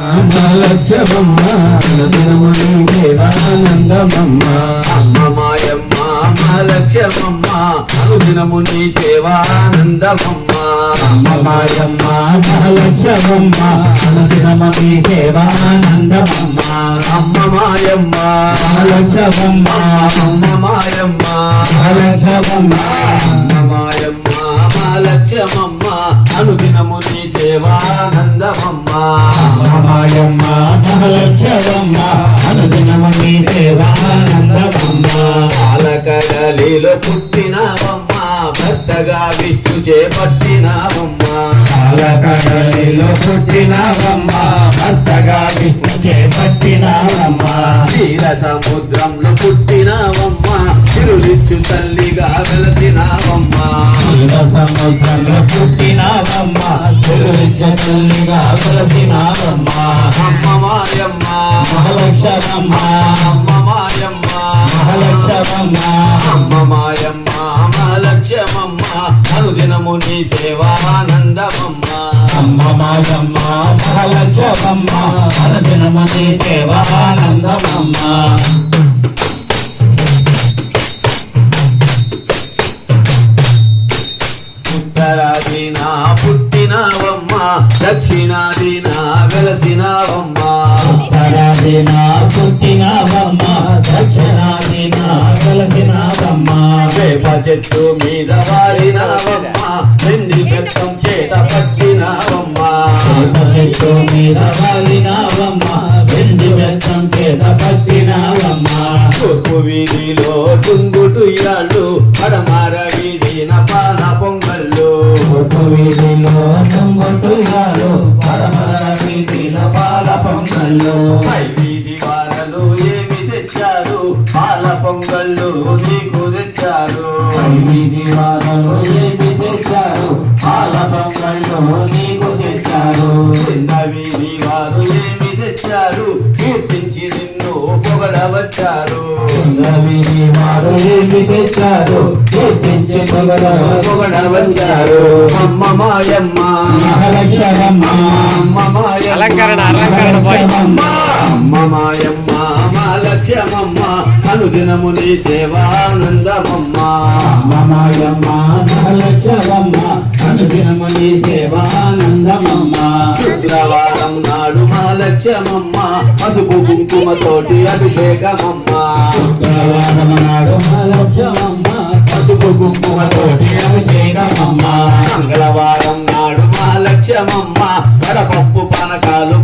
లక్ష్యమమ్మ ఆనందమమ్మ అమ్మ మాయమ్మ లక్ష్యమమ్మ అనుదినము నీ సేవానందమమ్మ అమ్మ మాయమ్మ లక్ష్యమమ్మ అనుదినము నీ సేవానందమమ్మ అమ్మ మాయమ్మ లక్ష్యమమ్మ అమ్మ మాయమ్మ లక్ష్యమమ్మ అమ్మ మాయమ్మ లక్ష్యమమ్మ అనుదినము నీ సేవానందమమ్మ అమ్మ మాయమ్మ లక్ష్యమమ్మ అనుదినము నీ సేవానందమమ్మ పాలకడలిలో పుట్టినవమ్మ భర్తగా విష్ణు చేపట్టినవమ్మ పాలకడలిలో పుట్టినవమ్మ భర్తగా విష్ణు చేపట్టినవమ్మ క్షీర సముద్రంలో పుట్టినవమ్మ తిరులిచ్చు తల్లిగా వెలసినవమ్మ క్షీర సముద్రంలో పుట్టినవమ్మ తిరులిచ్చు తల్లిగా వెలసినవమ్మ అమ్మ మాయమ్మ మహాలక్ష్మమ్మ అమ్మ మాయమ్మ మహాలక్ష్మమ్మ అమ్మ మాయమ్మ మహాలక్ష్మమ్మ అనుదినము నీ సేవానందమమ్మ అమ్మ మాయమ్మ మహాలక్ష్మమ్మ అనుదినము నీ సేవానందమమ్మ ఉత్తరాదిన పుట్టినవమ్మ దక్షిణాదిన వెలసినవమ్మ ఉత్తరాదిన పుట్టినవమ్మ దక్షిణాదిన వెలసినవమ్మ వేప చెట్టు మీద వారినవమ్మ వెండి బెత్తం చేత పట్టినవమ్మ వేప చెట్టు మీద వారినవమ్మ వెండి బెత్తం చేత పట్టినవమ్మ తూర్పు వీధిలో తుంగుటుయ్యాళ్ళు పడమర వీధిన పాల పొంగళ్ళు తూర్పు వీధిలో తుంగుటుయ్యాళ్ళు పడమర వీధిన పాల పొంగళ్ళు పై వీధి వారలు ఏమి తెచ్చారు పాల పొంగళ్ళు నీకు తెచ్చారు పై వీధి వారలు ఏమి తెచ్చారు పాల పొంగళ్ళు నీకు తెచ్చారు చిన్న వీధి వారు ఏమి తెచ్చారు కీర్తించి నిన్ను పొగడవచ్చారు చిన్న వీధి వారు ఏమి తెచ్చారు కీర్తించి పొగడవచ్చారు అమ్మ మాయమ్మ మహాలక్ష్మమ్మ అమ్మ మాయమ్మ అమ్మ మాయమ్మ మహాలక్ష్మమ్మ అనుదినము నీ సేవానందమమ్మ అమ్మ మాయమ్మ మహాలక్ష్మమ్మ అనుదినము నీ సేవానందమమ్మ శుక్రవారం నాడు మహాలక్ష్మమ్మ పసుపు కుంకుమతోటి అభిషేకమమ్మ శుక్రవారం నాడు మహాలక్ష్మమ్మ పసుపు కుంకుమతోటి అభిషేకమమ్మ మంగళవారం నాడు మహాలక్ష్మమ్మ వడపప్పు పానకాలు